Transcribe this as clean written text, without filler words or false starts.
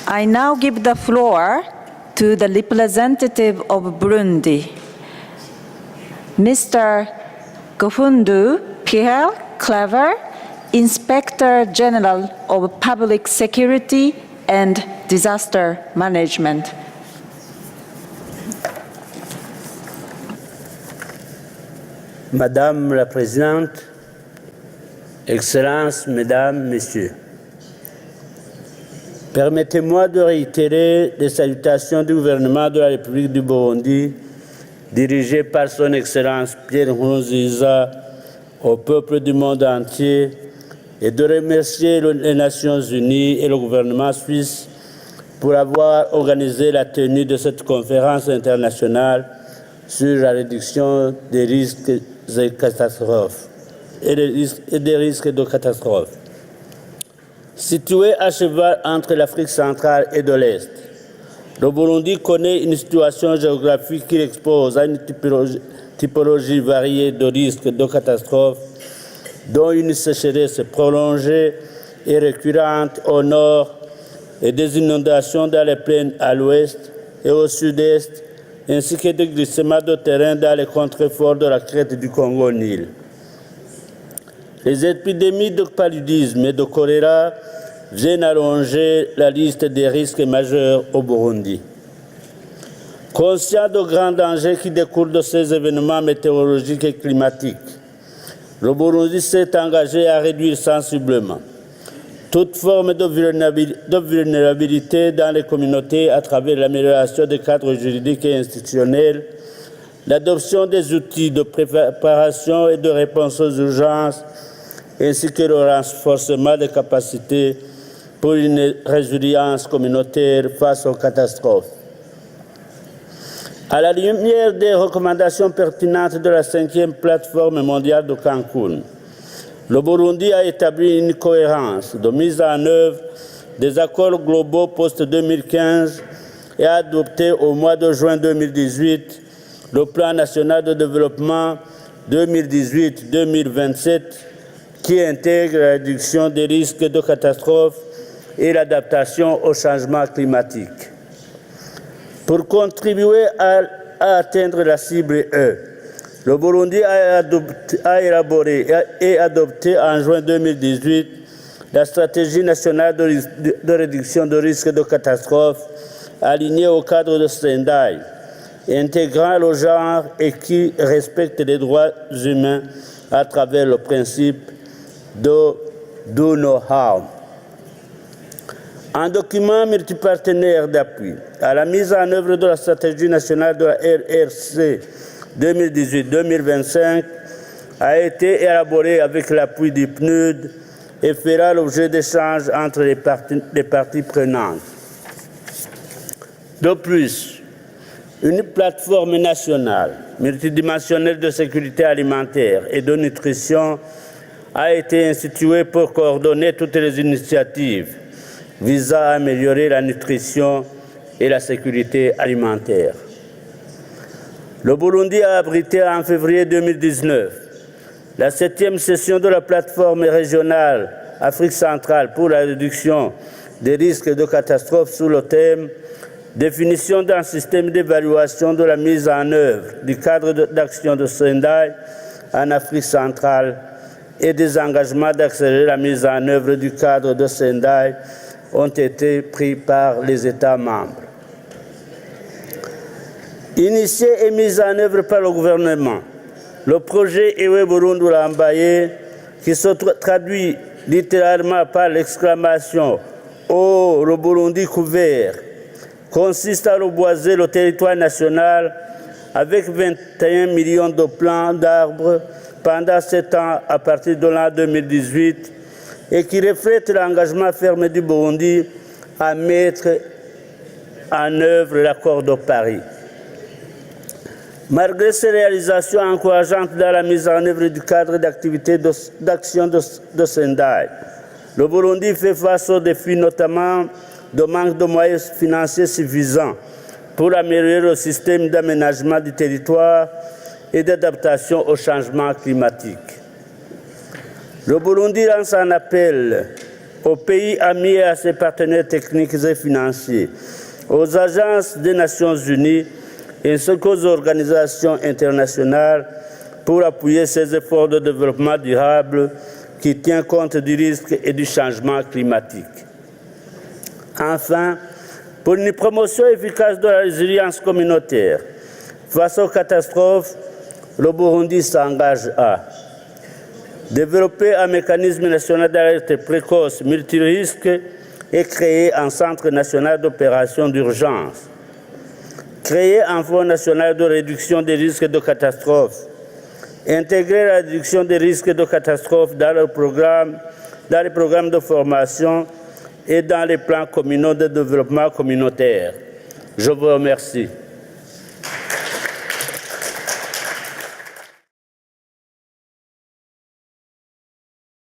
I now give the floor to the representative of Burundi, Mr. Gofundu Pierre Claver, Inspector General of Public Security and Disaster Management. Madame la Présidente, Excellences, Mesdames, Messieurs, permettez-moi de réitérer les salutations du gouvernement de la République du Burundi, dirigé par son Excellence Pierre Nkurunziza, au peuple du monde entier, et de remercier les Nations Unies et le gouvernement suisse pour avoir organisé la tenue de cette conférence internationale sur la réduction des risques et catastrophes et des risques de catastrophes. Situé à cheval entre l'Afrique centrale et de l'Est, le Burundi connaît une situation géographique qui l'expose à une typologie variée de risques de catastrophes, dont une sécheresse prolongée et récurrente au nord et des inondations dans les plaines à l'ouest et au sud-est, ainsi que des glissements de terrain dans les contreforts de la crête du Congo-Nil. Les épidémies de paludisme et de choléra viennent allonger la liste des risques majeurs au Burundi. Conscient des grands dangers qui découlent de ces événements météorologiques et climatiques, le Burundi s'est engagé à réduire sensiblement toute forme de vulnérabilité dans les communautés à travers l'amélioration des cadres juridiques et institutionnels, l'adoption des outils de préparation et de réponse aux urgences, ainsi que le renforcement des capacités pour une résilience communautaire face aux catastrophes. À la lumière des recommandations pertinentes de la 5e plateforme mondiale de Cancun, le Burundi a établi une cohérence de mise en œuvre des accords globaux post-2015 et a adopté au mois de juin 2018 le plan national de développement 2018-2027 qui intègre la réduction des risques de catastrophes et l'adaptation au changement climatique. Pour contribuer à atteindre la cible E, le Burundi a élaboré et adopté en juin 2018 la stratégie nationale de réduction de risques de catastrophes alignée au cadre de Sendai, intégrant le genre et qui respecte les droits humains à travers le principe de do no harm. Un document multipartenaire d'appui à la mise en œuvre de la stratégie nationale de la RRC 2018-2025 a été élaboré avec l'appui du PNUD et fera l'objet d'échanges entre les parties prenantes. De plus, une plateforme nationale multidimensionnelle de sécurité alimentaire et de nutrition a été instituée pour coordonner toutes les initiatives visant à améliorer la nutrition et la sécurité alimentaire. Le Burundi a abrité en février 2019 la 7e session de la plateforme régionale Afrique centrale pour la réduction des risques de catastrophes sous le thème « Définition d'un système d'évaluation de la mise en œuvre du cadre d'action de Sendai en Afrique centrale et des engagements d'accélérer la mise en œuvre du cadre de Sendai ont été pris par les États membres. Initié et mis en œuvre par le gouvernement, le projet Ewe Burundi Urambaye, qui se traduit littéralement par l'exclamation « Oh, le Burundi couvert », consiste à reboiser le territoire national avec 21 millions de plants d'arbres pendant 7 ans à partir de l'an 2018 et qui reflète l'engagement ferme du Burundi à mettre en œuvre l'accord de Paris. Malgré ces réalisations encourageantes dans la mise en œuvre du cadre d'activité d'action de Sendai, le Burundi fait face aux défis notamment de manque de moyens financiers suffisants pour améliorer le système d'aménagement du territoire et d'adaptation au changement climatique. Le Burundi lance un appel aux pays amis et à ses partenaires techniques et financiers, aux agences des Nations Unies ainsi qu'aux organisations internationales pour appuyer ces efforts de développement durable qui tient compte du risque et du changement climatique. Enfin, pour une promotion efficace de la résilience communautaire face aux catastrophes, le Burundi s'engage à développer un mécanisme national d'alerte précoce multirisque et créer un centre national d'opération d'urgence, créer un fonds national de réduction des risques de catastrophes, intégrer la réduction des risques de catastrophes dans les programmes de formation et dans les plans communaux de développement communautaire. Je vous remercie.